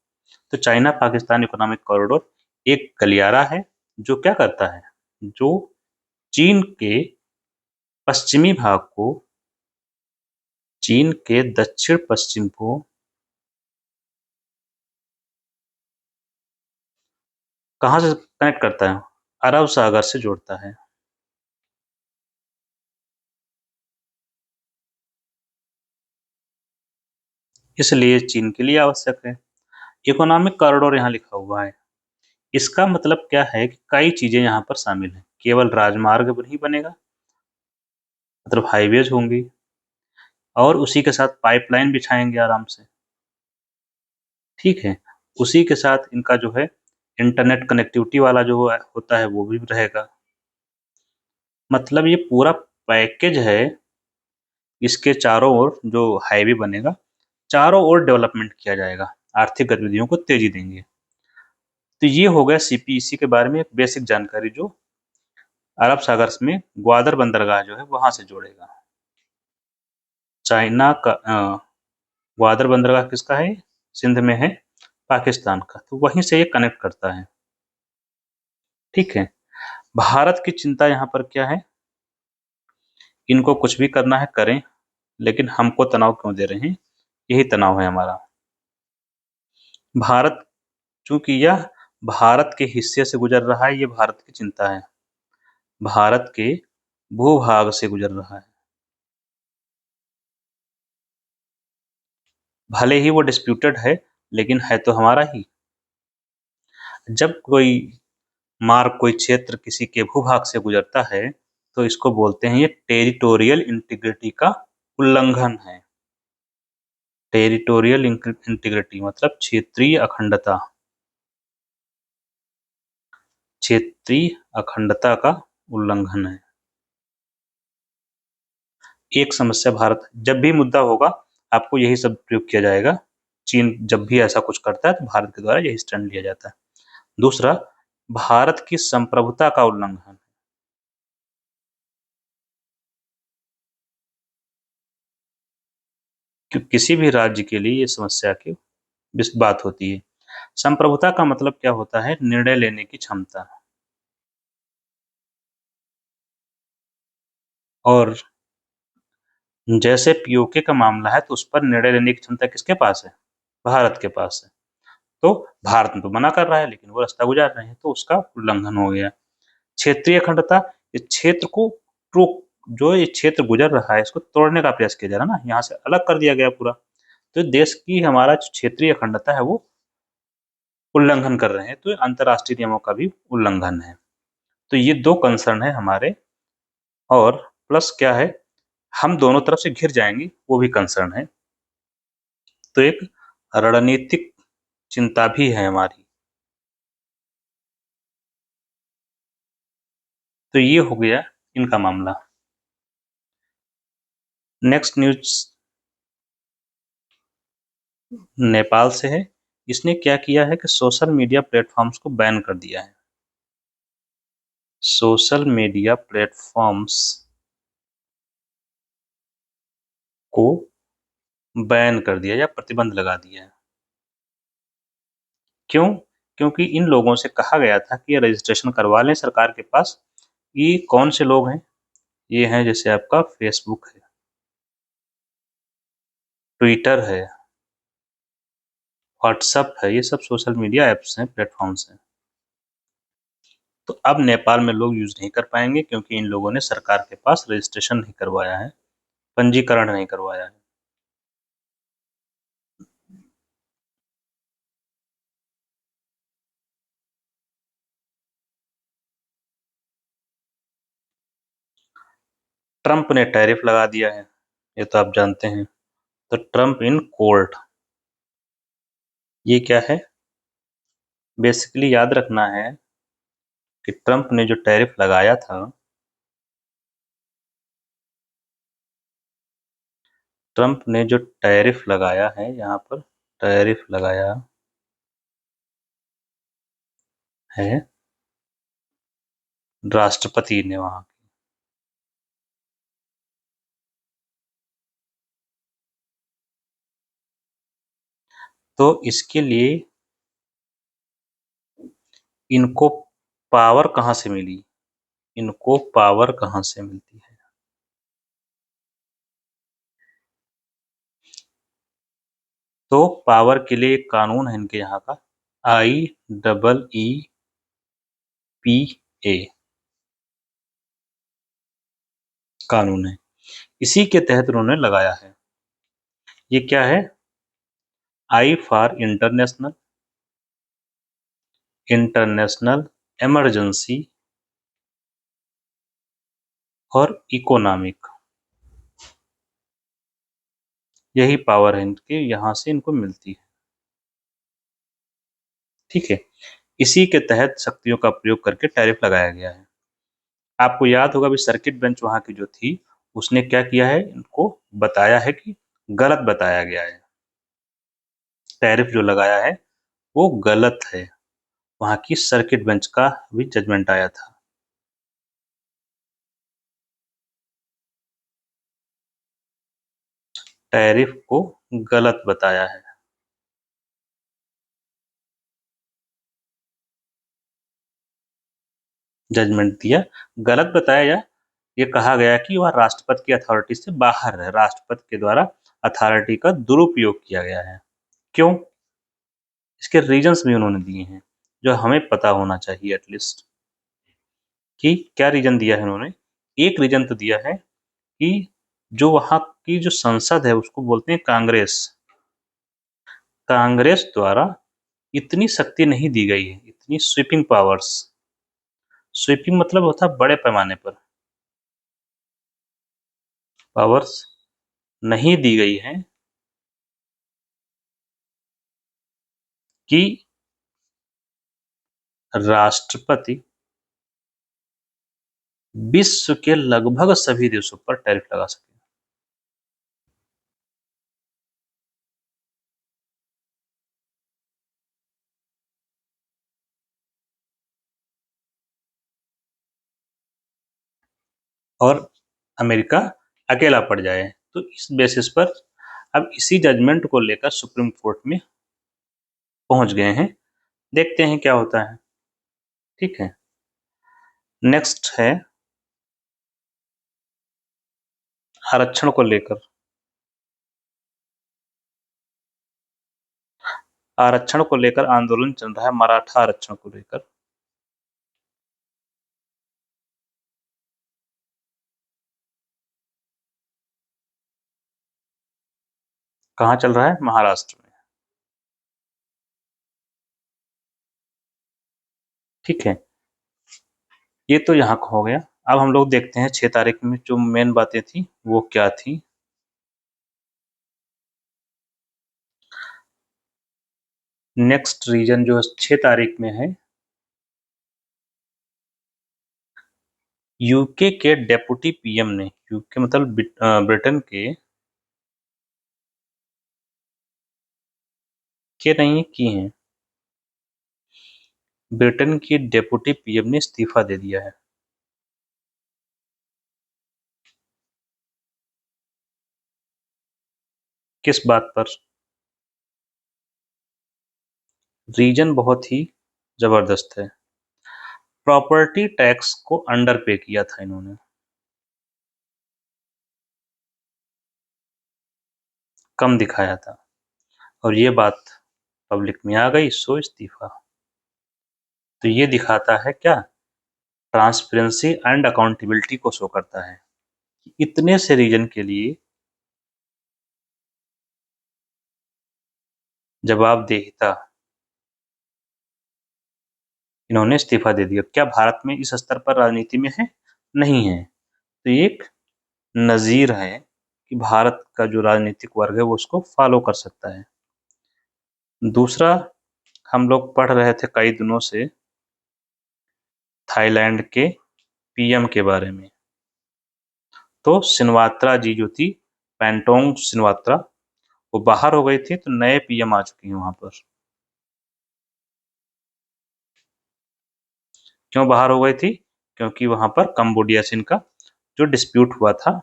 तो चाइना पाकिस्तान इकोनॉमिक कॉरिडोर एक गलियारा है जो क्या करता है, जो चीन के पश्चिमी भाग को, चीन के दक्षिण पश्चिम को कहाँ से कनेक्ट करता है, अरब सागर से जोड़ता है। इसलिए चीन के लिए आवश्यक है। इकोनॉमिक कॉरिडोर यहाँ लिखा हुआ है, इसका मतलब क्या है कि कई चीजें यहाँ पर शामिल हैं, केवल राजमार्ग नहीं बनेगा, मतलब हाईवेज होंगी, और उसी के साथ पाइपलाइन बिछाएंगे आराम से। ठीक है, उसी के साथ इनका जो है इंटरनेट कनेक्टिविटी वाला जो होता है वो भी रहेगा। मतलब ये पूरा पैकेज है। इसके चारों ओर जो हाईवे बनेगा, चारों ओर डेवलपमेंट किया जाएगा, आर्थिक गतिविधियों को तेजी देंगे। तो ये हो गया CPEC के बारे में एक बेसिक जानकारी जो अरब सागर में ग्वादर बंदरगाह जो है वहां से जोड़ेगा। चाइना का ग्वादर बंदरगाह किसका है? सिंध में है, पाकिस्तान का, तो वहीं से ये कनेक्ट करता है। ठीक है। भारत की चिंता यहाँ पर क्या है? इनको कुछ भी करना है करें, लेकिन हमको तनाव क्यों दे रहे हैं? यही तनाव है हमारा। भारत, चूंकि यह भारत के हिस्से से गुजर रहा है, ये भारत की चिंता है। भारत के भूभाग से गुजर रहा है, भले ही वो डिस्प्यूटेड है, लेकिन है तो हमारा ही। जब कोई क्षेत्र किसी के भूभाग से गुजरता है, तो इसको बोलते हैं ये टेरिटोरियल इंटीग्रिटी का उल्लंघन है। टेरिटोरियल इंटीग्रिटी मतलब क्षेत्रीय अखंडता, क्षेत्रीय अखंडता का उल्लंघन है। एक समस्या भारत, जब भी मुद्दा होगा आपको यही सब प्रयोग किया जाएगा। चीन जब भी ऐसा कुछ करता है तो भारत के द्वारा यही स्टैंड लिया जाता है। दूसरा, भारत की संप्रभुता का उल्लंघन। किसी भी राज्य के लिए ये समस्या की बात होती है। संप्रभुता का मतलब क्या होता है? निर्णय लेने की क्षमता। और जैसे पीओके का मामला है, तो उस पर निर्णय लेने की क्षमता किसके पास है? भारत के पास है। तो भारत में तो मना कर रहा है, लेकिन वो रास्ता गुजार रहे हैं, तो उसका उल्लंघन हो गया। क्षेत्रीय अखंडता, इस क्षेत्र को जो ये क्षेत्र गुजर रहा है, इसको तोड़ने का प्रयास किया जा रहा है ना, यहाँ से अलग कर दिया गया पूरा। तो देश की हमारा जो क्षेत्रीय अखंडता है वो उल्लंघन कर रहे हैं, तो अंतर्राष्ट्रीय नियमों का भी उल्लंघन है। तो ये दो कंसर्न है हमारे। और प्लस क्या है, हम दोनों तरफ से घिर जाएंगे, वो भी कंसर्न है। तो एक रणनीतिक चिंता भी है हमारी। तो ये हो गया इनका मामला। नेक्स्ट न्यूज नेपाल से है। इसने क्या किया है कि सोशल मीडिया प्लेटफॉर्म्स को बैन कर दिया है। सोशल मीडिया प्लेटफॉर्म्स को बैन कर दिया या प्रतिबंध लगा दिया है। क्यों? क्योंकि इन लोगों से कहा गया था कि ये रजिस्ट्रेशन करवा लें सरकार के पास। ये कौन से लोग हैं? ये हैं जैसे आपका फेसबुक है, ट्विटर है, व्हाट्सअप है, ये सब सोशल मीडिया ऐप्स हैं, प्लेटफॉर्म्स हैं। तो अब नेपाल में लोग यूज नहीं कर पाएंगे, क्योंकि इन लोगों ने सरकार के पास रजिस्ट्रेशन नहीं करवाया है, पंजीकरण नहीं करवाया है। ट्रंप ने टैरिफ लगा दिया है, ये तो आप जानते हैं। तो ट्रंप इन कोर्ट, ये क्या है? बेसिकली याद रखना है कि ट्रंप ने जो टैरिफ लगाया था, ट्रंप ने जो टैरिफ लगाया है, यहाँ पर टैरिफ लगाया है राष्ट्रपति ने वहां। तो इसके लिए इनको पावर कहाँ से मिली? इनको पावर कहाँ से मिलती है? तो पावर के लिए एक कानून है इनके यहाँ का, IEEPA कानून है। इसी के तहत उन्होंने लगाया है। ये क्या है? I for international, international emergency और इकोनॉमिक, यही पावर है इनके, यहाँ से इनको मिलती है। ठीक है। इसी के तहत शक्तियों का प्रयोग करके टैरिफ लगाया गया है। आपको याद होगा भी सर्किट बेंच वहां की जो थी, उसने क्या किया है, इनको बताया है कि गलत बताया गया है, टैरिफ जो लगाया है वो गलत है। वहां की सर्किट बेंच का भी जजमेंट आया था। टैरिफ को गलत बताया है। जजमेंट दिया, गलत बताया या ये कहा गया कि वह राष्ट्रपति की अथॉरिटी से बाहर है, राष्ट्रपति के द्वारा अथॉरिटी का दुरुपयोग किया गया है। क्यों? इसके रीजंस भी उन्होंने दिए हैं जो हमें पता होना चाहिए एटलीस्ट कि क्या रीजन दिया है उन्होंने। एक रीजन तो दिया है कि जो वहाँ की जो संसद है उसको बोलते हैं कांग्रेस, कांग्रेस द्वारा इतनी शक्ति नहीं दी गई है, इतनी स्वीपिंग पावर्स, स्वीपिंग मतलब होता है बड़े पैमाने पर पावर्स नहीं दी गई है कि राष्ट्रपति विश्व के लगभग सभी देशों पर टैरिफ लगा सके। और अमेरिका अकेला पड़ जाए। तो इस बेसिस पर अब इसी जजमेंट को लेकर सुप्रीम कोर्ट में पहुंच गए हैं, देखते हैं क्या होता है। ठीक है, नेक्स्ट है आरक्षण को लेकर। आरक्षण को लेकर आंदोलन चल रहा है, मराठा आरक्षण को लेकर। कहाँ चल रहा है? महाराष्ट्र में। ठीक है, ये तो यहाँ का हो गया। अब हम लोग देखते हैं 6 तारीख में जो मेन बातें थी वो क्या थी। नेक्स्ट रीजन जो 6 तारीख में है, यूके के डेप्यूटी पीएम ने, यूके मतलब ब्रिटेन के नहीं की हैं, ब्रिटेन की डेप्यूटी पीएम ने इस्तीफा दे दिया है। किस बात पर? रीजन बहुत ही जबरदस्त है। प्रॉपर्टी टैक्स को अंडर पे किया था इन्होंने, कम दिखाया था, और ये बात पब्लिक में आ गई, सो इस्तीफा। तो ये दिखाता है क्या? ट्रांसपेरेंसी एंड अकाउंटेबिलिटी को शो करता है कि इतने से रीजन के लिए जवाबदेहिता, इन्होंने इस्तीफा दे दिया। क्या भारत में इस स्तर पर राजनीति में है? नहीं है। तो ये एक नजीर है कि भारत का जो राजनीतिक वर्ग है वो उसको फॉलो कर सकता है। दूसरा, हम लोग पढ़ रहे थे कई दिनों से थाईलैंड के पीएम के बारे में। तो सिनवात्रा जी जो थी, पेंटोंग सिनवात्रा, वो बाहर हो गई थी, तो नए पीएम आ चुके हैं वहां पर। क्यों बाहर हो गई थी? क्योंकि वहां पर कंबोडिया से इनका जो डिस्प्यूट हुआ था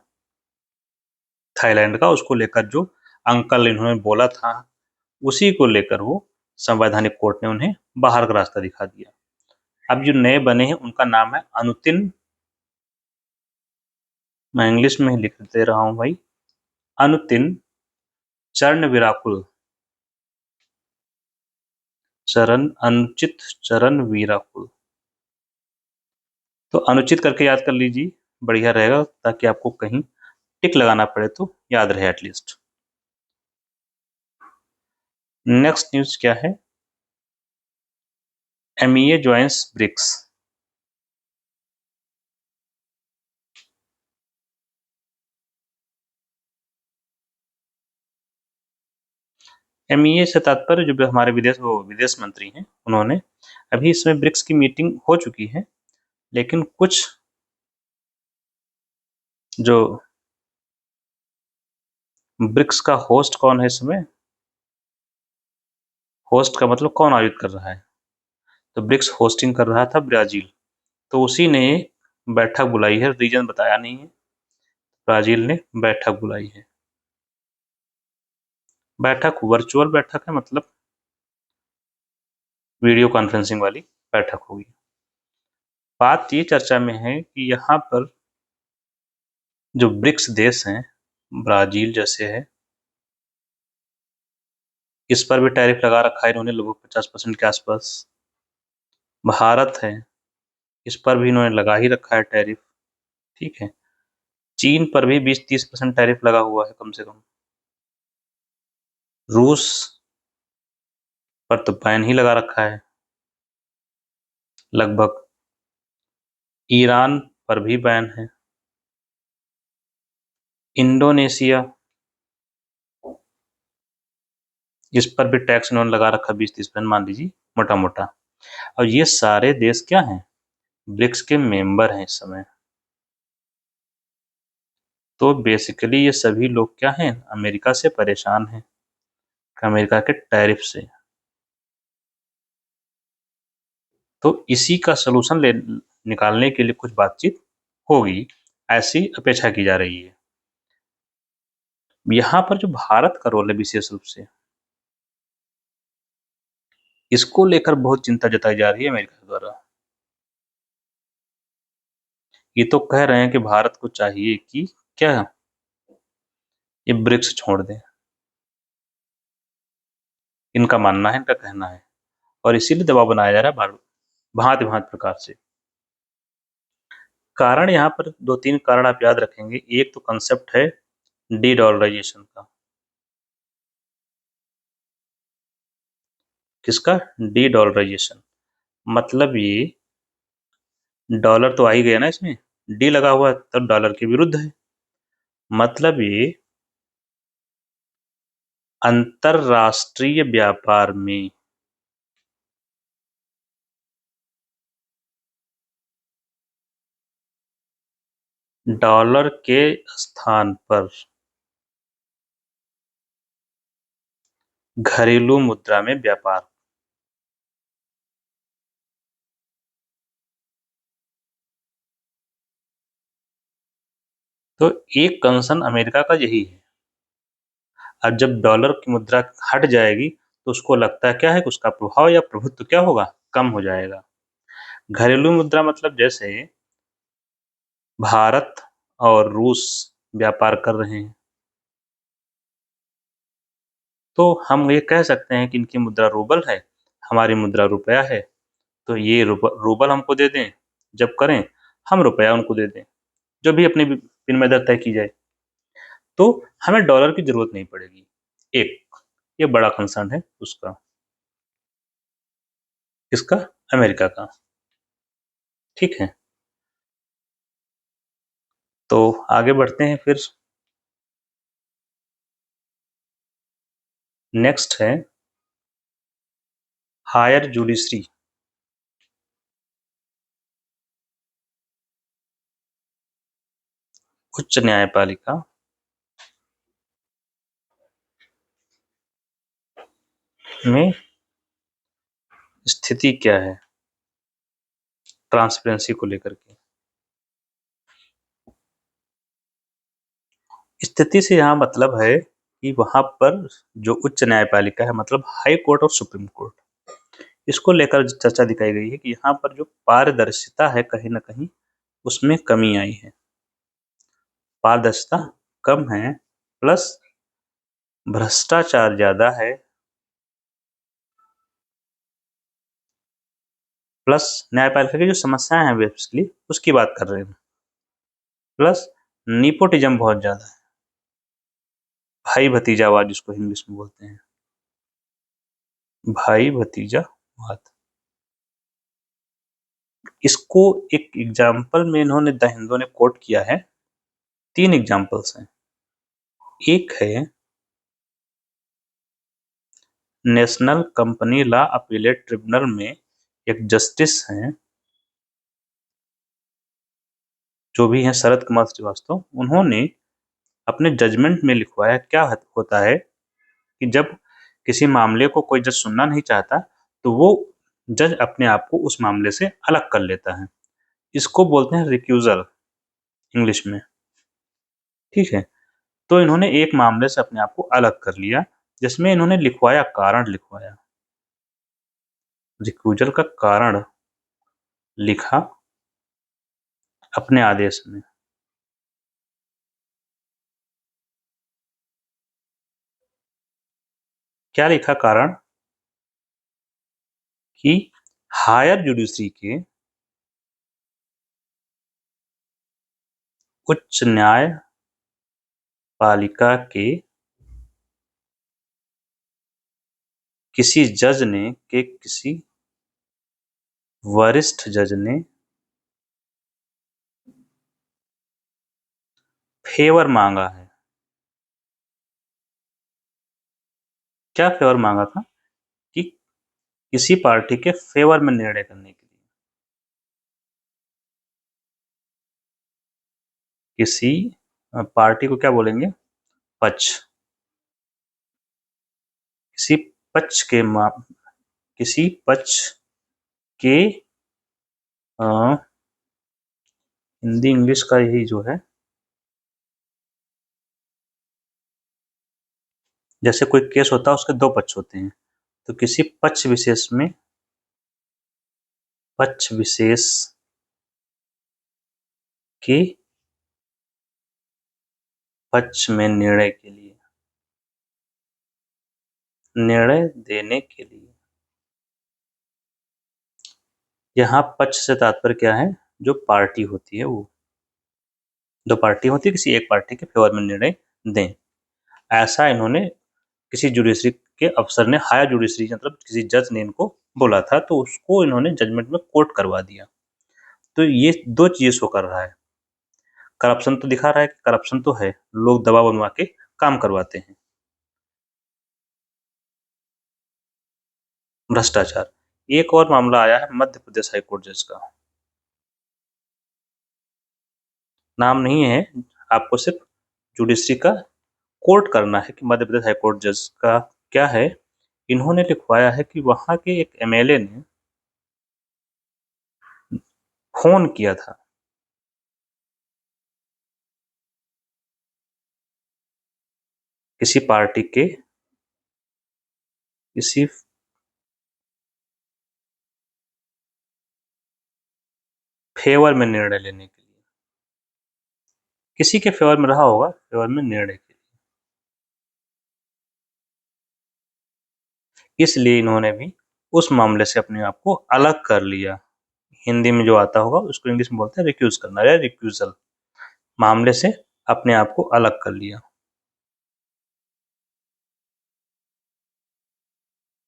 थाईलैंड का, उसको लेकर जो अंकल इन्होंने बोला था, उसी को लेकर वो संवैधानिक कोर्ट ने उन्हें बाहर का रास्ता दिखा दिया। अब जो नए बने हैं उनका नाम है अनुतिन, मैं इंग्लिश में ही लिख दे रहा हूं भाई, अनुतिन चरणवीराकुल, अनुचित चरणवीराकुल। तो अनुचित करके याद कर लीजिए, बढ़िया रहेगा, ताकि आपको कहीं टिक लगाना पड़े तो याद रहे एटलीस्ट। नेक्स्ट न्यूज क्या है? MEA joins BRICS. MEA से तात्पर्य जो हमारे विदेश मंत्री हैं, उन्होंने अभी इसमें ब्रिक्स की मीटिंग हो चुकी है, लेकिन कुछ जो ब्रिक्स का होस्ट कौन है इसमें, होस्ट का मतलब कौन आयोजित कर रहा है, तो ब्रिक्स होस्टिंग कर रहा था ब्राजील, तो उसी ने बैठक बुलाई है, रीजन बताया नहीं है, ब्राजील ने बैठक बुलाई है। बैठक वर्चुअल बैठक है, मतलब वीडियो कॉन्फ्रेंसिंग वाली बैठक होगी। बात ये चर्चा में है कि यहाँ पर जो ब्रिक्स देश हैं, ब्राजील जैसे है, इस पर भी टैरिफ लगा रखा है इन्होंने लगभग 50% के आसपास। भारत है, इस पर भी इन्होंने लगा ही रखा है टैरिफ। ठीक है, चीन पर भी 20-30% टैरिफ लगा हुआ है कम से कम। रूस पर तो बैन ही लगा रखा है लगभग। ईरान पर भी बैन है। इंडोनेशिया, इस पर भी टैक्स इन्होंने लगा रखा 20-30% मान लीजिए मोटा मोटा। और ये सारे देश क्या हैं, ब्रिक्स के मेंबर हैं इस समय। तो बेसिकली ये सभी लोग क्या हैं, अमेरिका से परेशान हैं, अमेरिका के टैरिफ से। तो इसी का सलूशन निकालने के लिए कुछ बातचीत होगी, ऐसी अपेक्षा की जा रही है। यहाँ पर जो भारत का रोल है विशेष रूप से, इसको लेकर बहुत चिंता जताई जा रही है अमेरिका द्वारा। ये तो कह रहे हैं कि भारत को चाहिए कि क्या ये ब्रिक्स छोड़ दें, इनका मानना है, इनका कहना है, और इसीलिए दबाव बनाया जा रहा है भांति भांति प्रकार से। कारण यहाँ पर 2-3 कारण आप याद रखेंगे। एक तो कंसेप्ट है डी डॉलराइजेशन का। किसका? De dollarization. मतलब ये डॉलर तो आ ही गया ना, इसमें डी लगा हुआ है तब डॉलर के विरुद्ध है। मतलब ये अंतरराष्ट्रीय व्यापार में डॉलर के स्थान पर घरेलू मुद्रा में व्यापार। तो एक कंसर्न अमेरिका का यही है। अब जब डॉलर की मुद्रा हट जाएगी तो उसको लगता है क्या है कि उसका प्रभाव या प्रभुत्व क्या होगा, कम हो जाएगा। घरेलू मुद्रा मतलब जैसे भारत और रूस व्यापार कर रहे हैं, तो हम ये कह सकते हैं कि इनकी मुद्रा रूबल है, हमारी मुद्रा रुपया है, तो ये रूबल हमको दे दें, जब करें हम रुपया उनको दे दें, जो भी अपनी विनिमय दर तय की जाए, तो हमें डॉलर की जरूरत नहीं पड़ेगी। एक ये बड़ा कंसर्न है उसका, इसका अमेरिका का। ठीक है, तो आगे बढ़ते हैं फिर। नेक्स्ट है हायर जुडिशरी। उच्च न्यायपालिका में स्थिति क्या है ट्रांसपेरेंसी को लेकर के। स्थिति से यहाँ मतलब है कि वहां पर जो उच्च न्यायपालिका है, मतलब हाई कोर्ट और सुप्रीम कोर्ट, इसको लेकर चर्चा दिखाई गई है कि यहाँ पर जो पारदर्शिता है कहीं ना कहीं उसमें कमी आई है। पारदर्शिता कम है, प्लस भ्रष्टाचार ज्यादा है, प्लस न्यायपालिका की जो समस्याएं हैं बेसिकली उसकी बात कर रहे हैं, प्लस निपोटिज्म बहुत ज्यादा है, भाई भतीजावाद जिसको इंग्लिश में बोलते हैं, भाई भतीजावाद। इसको एक एग्जाम्पल में इन्होंने द हिंदू ने कोट किया है। 3 एग्जाम्पल्स हैं। एक है national company law appellate tribunal में एक जस्टिस हैं जो भी हैं शरद कुमार श्रीवास्तव, उन्होंने अपने जजमेंट में लिखवाया क्या होता है कि जब किसी मामले को कोई जज सुनना नहीं चाहता तो वो जज अपने आप को उस मामले से अलग कर लेता है। इसको बोलते हैं रिक्यूजल इंग्लिश में। ठीक है, तो इन्होंने एक मामले से अपने आप को अलग कर लिया जिसमें इन्होंने लिखवाया, कारण लिखवाया, रिक्यूजल का कारण लिखा अपने आदेश में। क्या लिखा कारण? कि हायर जुडिशरी के उच्च न्यायपालिका के किसी जज ने किसी वरिष्ठ जज ने फेवर मांगा है। क्या फेवर मांगा था? कि किसी पार्टी के फेवर में निर्णय करने के लिए, किसी पार्टी को क्या बोलेंगे? पक्ष। किसी पक्ष के हिंदी इंग्लिश का यही जो है, जैसे कोई केस होता है उसके दो पक्ष होते हैं, तो किसी पक्ष विशेष के पक्ष में निर्णय देने के लिए। यहाँ पक्ष से तात्पर्य क्या है? जो पार्टी होती है, वो दो पार्टी होती है, किसी एक पार्टी के फेवर में निर्णय दें, ऐसा इन्होंने किसी जुडिशरी के अफसर ने, हायर जुडिशरी मतलब किसी जज ने इनको बोला था, तो उसको इन्होंने जजमेंट में कोट करवा दिया। तो ये दो चीजें शो कर रहा है। करप्शन तो दिखा रहा है कि करप्शन तो है, लोग दबाव बनवा के काम करवाते हैं। भ्रष्टाचार। एक और मामला आया है मध्य प्रदेश हाईकोर्ट जज का, नाम नहीं है, आपको सिर्फ जुडिशरी का कोट करना है कि मध्य प्रदेश हाईकोर्ट जज का क्या है। इन्होंने लिखवाया है कि वहां के एक एमएलए ने फोन किया था किसी पार्टी के किसी फेवर में निर्णय लेने के लिए, किसी के फेवर में रहा होगा, फेवर में निर्णय के लिए, इसलिए इन्होंने भी उस मामले से अपने आप को अलग कर लिया। हिंदी में जो आता होगा उसको इंग्लिश में बोलते हैं रिक्यूज करना या रिक्यूजल। मामले से अपने आप को अलग कर लिया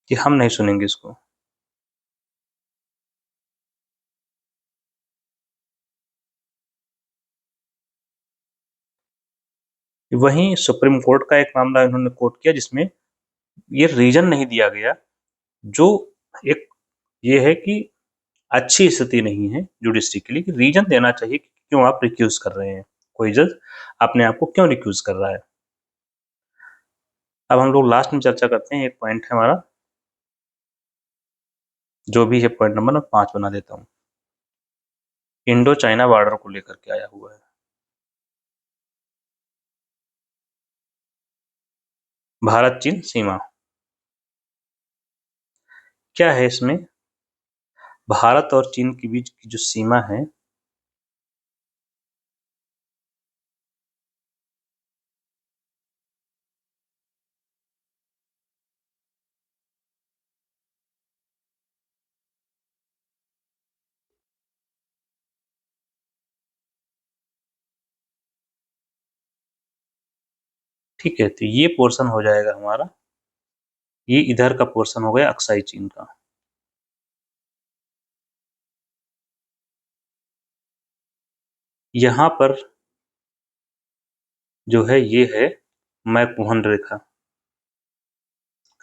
कि हम नहीं सुनेंगे इसको। वहीं सुप्रीम कोर्ट का एक मामला इन्होंने कोर्ट किया जिसमें ये रीजन नहीं दिया गया, जो एक ये है कि अच्छी स्थिति नहीं है जुडिशरी के लिए, कि रीजन देना चाहिए कि क्यों आप रिक्यूज कर रहे हैं, कोई जज अपने आप को क्यों रिक्यूज कर रहा है। अब हम लोग लास्ट में चर्चा करते हैं, एक पॉइंट है हमारा, जो भी है पॉइंट नंबर 5 बना देता हूँ। इंडो चाइना बॉर्डर को लेकर के आया हुआ है। भारत चीन सीमा क्या है? इसमें भारत और चीन के बीच की जो सीमा है, ठीक है, तो ये पोर्शन हो जाएगा हमारा, ये इधर का पोर्शन हो गया अक्साई चीन का। यहाँ पर जो है ये है मैकमोहन रेखा।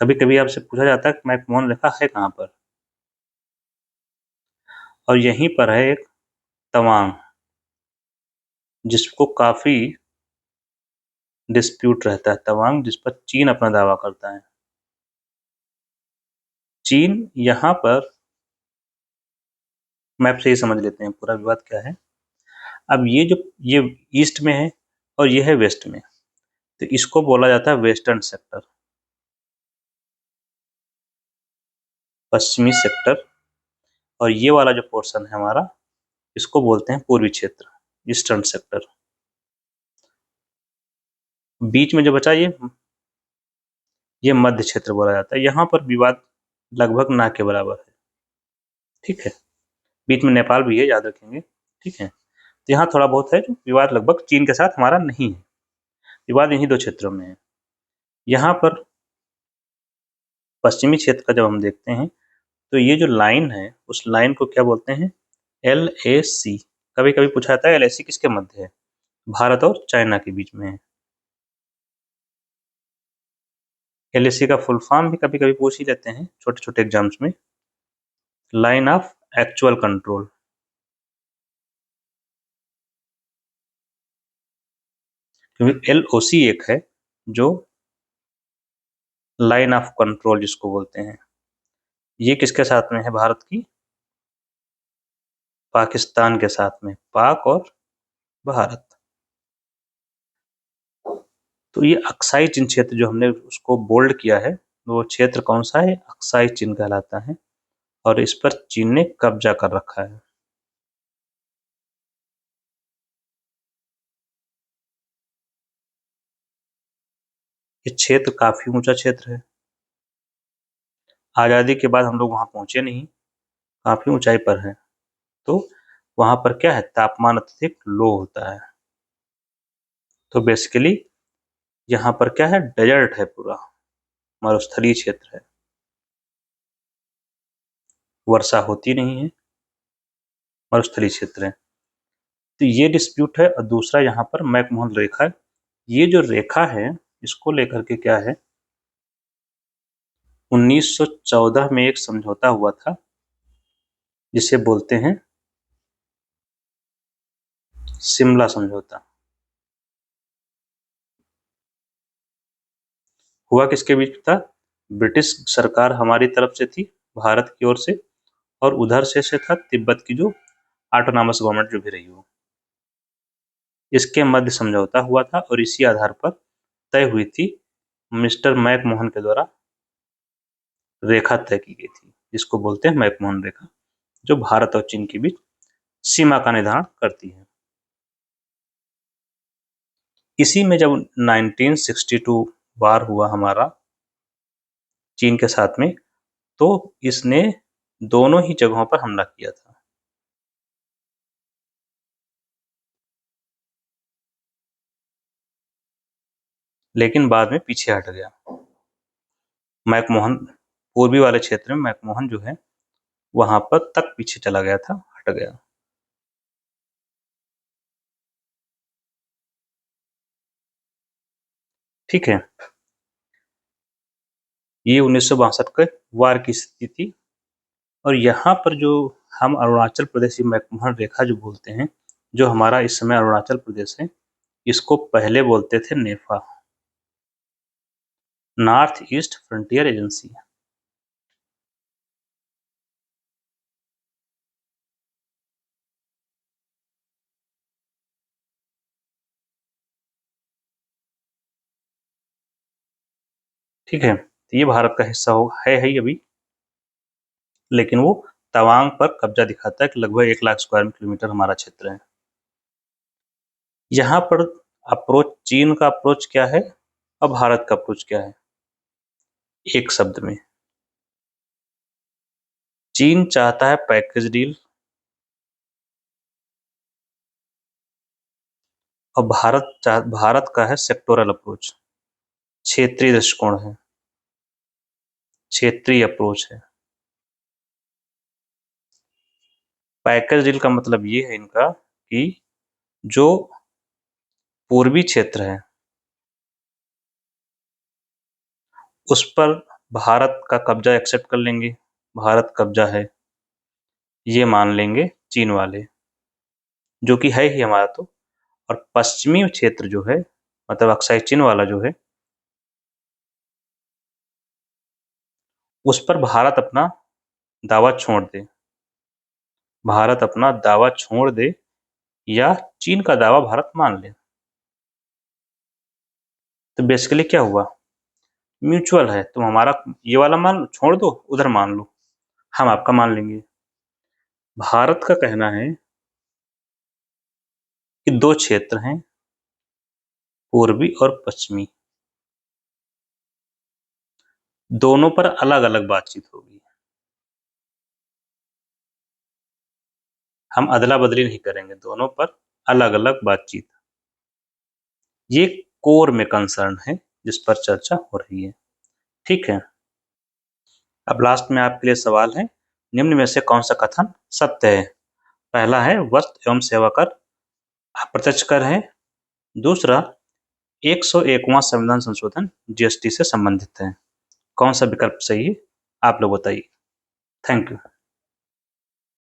कभी कभी आपसे पूछा जाता है कि मैकमोहन रेखा है कहाँ पर, और यहीं पर है एक तवांग, जिसको काफी डिस्प्यूट रहता है, तवांग, जिस पर चीन अपना दावा करता है। चीन यहाँ पर मैप से ही समझ लेते हैं पूरा विवाद क्या है। अब ये ईस्ट में है और ये है वेस्ट में, तो इसको बोला जाता है वेस्टर्न सेक्टर। पश्चिमी सेक्टर, और ये वाला जो पोर्शन है हमारा, इसको बोलते हैं पूर्वी क्षेत्र, ईस्टर्न सेक्टर। बीच में जो बचा ये मध्य क्षेत्र बोला जाता है। यहाँ पर विवाद लगभग ना के बराबर है, ठीक है। बीच में नेपाल भी है, याद रखेंगे, ठीक है। तो यहाँ थोड़ा बहुत है जो विवाद लगभग चीन के साथ हमारा नहीं है, विवाद इन्हीं दो क्षेत्रों में है। यहाँ पर पश्चिमी क्षेत्र का जब हम देखते हैं तो ये जो लाइन है उस लाइन को क्या बोलते हैं, LAC। कभी कभी पूछा जाता है LAC किसके मध्य है, भारत और चाइना के बीच में है। LAC का फुल फॉर्म भी कभी कभी पूछ ही लेते हैं छोटे छोटे एग्जाम्स में, लाइन ऑफ एक्चुअल कंट्रोल। क्योंकि LOC एक है जो लाइन ऑफ कंट्रोल जिसको बोलते हैं, ये किसके साथ में है, भारत की पाकिस्तान के साथ में, पाक और भारत। तो ये अक्साई चिन्ह क्षेत्र जो हमने उसको बोल्ड किया है, वो क्षेत्र कौन सा है, अक्साई चिन्ह कहलाता है, और इस पर चीन ने कब्जा कर रखा है। ये क्षेत्र काफी ऊंचा क्षेत्र है। आजादी के बाद हम लोग वहां पहुंचे नहीं, काफी ऊंचाई पर है। तो वहां पर क्या है, तापमान अत्यधिक लो होता है। तो बेसिकली यहाँ पर क्या है, डेजर्ट है, पूरा मरुस्थलीय क्षेत्र है, वर्षा होती नहीं है, मरुस्थलीय क्षेत्र है। तो ये डिस्प्यूट है। और दूसरा यहाँ पर मैकमोहन रेखा है। ये जो रेखा है इसको लेकर के क्या है, 1914 में एक समझौता हुआ था जिसे बोलते हैं शिमला समझौता। हुआ किसके बीच था, ब्रिटिश सरकार हमारी तरफ से थी, भारत की ओर से, और उधर से था तिब्बत की जो ऑटोनॉमस गवर्नमेंट जो भी रही हो, इसके मध्य समझौता हुआ था। और इसी आधार पर तय हुई थी, मिस्टर मैकमोहन के द्वारा रेखा तय की गई थी, जिसको बोलते हैं मैकमोहन रेखा, जो भारत और चीन के बीच सीमा का निर्धारण करती है। इसी में जब 1962 वार हुआ हमारा चीन के साथ में, तो इसने दोनों ही जगहों पर हमला किया था। लेकिन बाद में पीछे हट गया। मैकमोहन पूर्वी वाले क्षेत्र में मैकमोहन जो है वहां पर तक पीछे चला गया था, हट गया। ठीक है, ये 1962 के वार की स्थिति थी। और यहाँ पर जो हम अरुणाचल प्रदेश की मैकमोहन रेखा जो बोलते हैं, जो हमारा इस समय अरुणाचल प्रदेश है, इसको पहले बोलते थे नेफा, नॉर्थ ईस्ट फ्रंटियर एजेंसी। ठीक है, तो ये भारत का हिस्सा है ही अभी, लेकिन वो तवांग पर कब्जा दिखाता है कि लगभग 1 लाख स्क्वायर किलोमीटर हमारा क्षेत्र है। यहाँ पर अप्रोच, चीन का अप्रोच क्या है और भारत का अप्रोच क्या है, एक शब्द में, चीन चाहता है पैकेज डील, और भारत का है सेक्टोरल अप्रोच, क्षेत्रीय दृष्टिकोण है, क्षेत्रीय अप्रोच है। पैकेज डील का मतलब ये है इनका कि जो पूर्वी क्षेत्र है उस पर भारत का कब्जा एक्सेप्ट कर लेंगे, भारत कब्जा है ये मान लेंगे चीन वाले, जो कि है ही हमारा। तो और पश्चिमी क्षेत्र जो है, मतलब अक्साई चीन वाला जो है, उस पर भारत अपना दावा छोड़ दे, भारत अपना दावा छोड़ दे या चीन का दावा भारत मान ले। तो बेसिकली क्या हुआ, म्यूचुअल है, तुम हमारा ये वाला मान लो, छोड़ दो, उधर मान लो, हम आपका मान लेंगे। भारत का कहना है कि 2 क्षेत्र हैं, पूर्वी और पश्चिमी। दोनों पर अलग-अलग बातचीत होगी। हम अदला-बदली नहीं करेंगे, दोनों पर अलग-अलग बातचीत। ये कोर में कंसर्न है, जिस पर चर्चा हो रही है। ठीक है? अब लास्ट में आपके लिए सवाल है, निम्न में से कौन सा कथन सत्य है? पहला है वस्तु एवं सेवा कर अप्रत्यक्ष कर है। दूसरा 101वां संविधान संशोधन जीएसटी से संबंधित है। कौन सा विकल्प सही है? आप लोग बताइए। Thank you.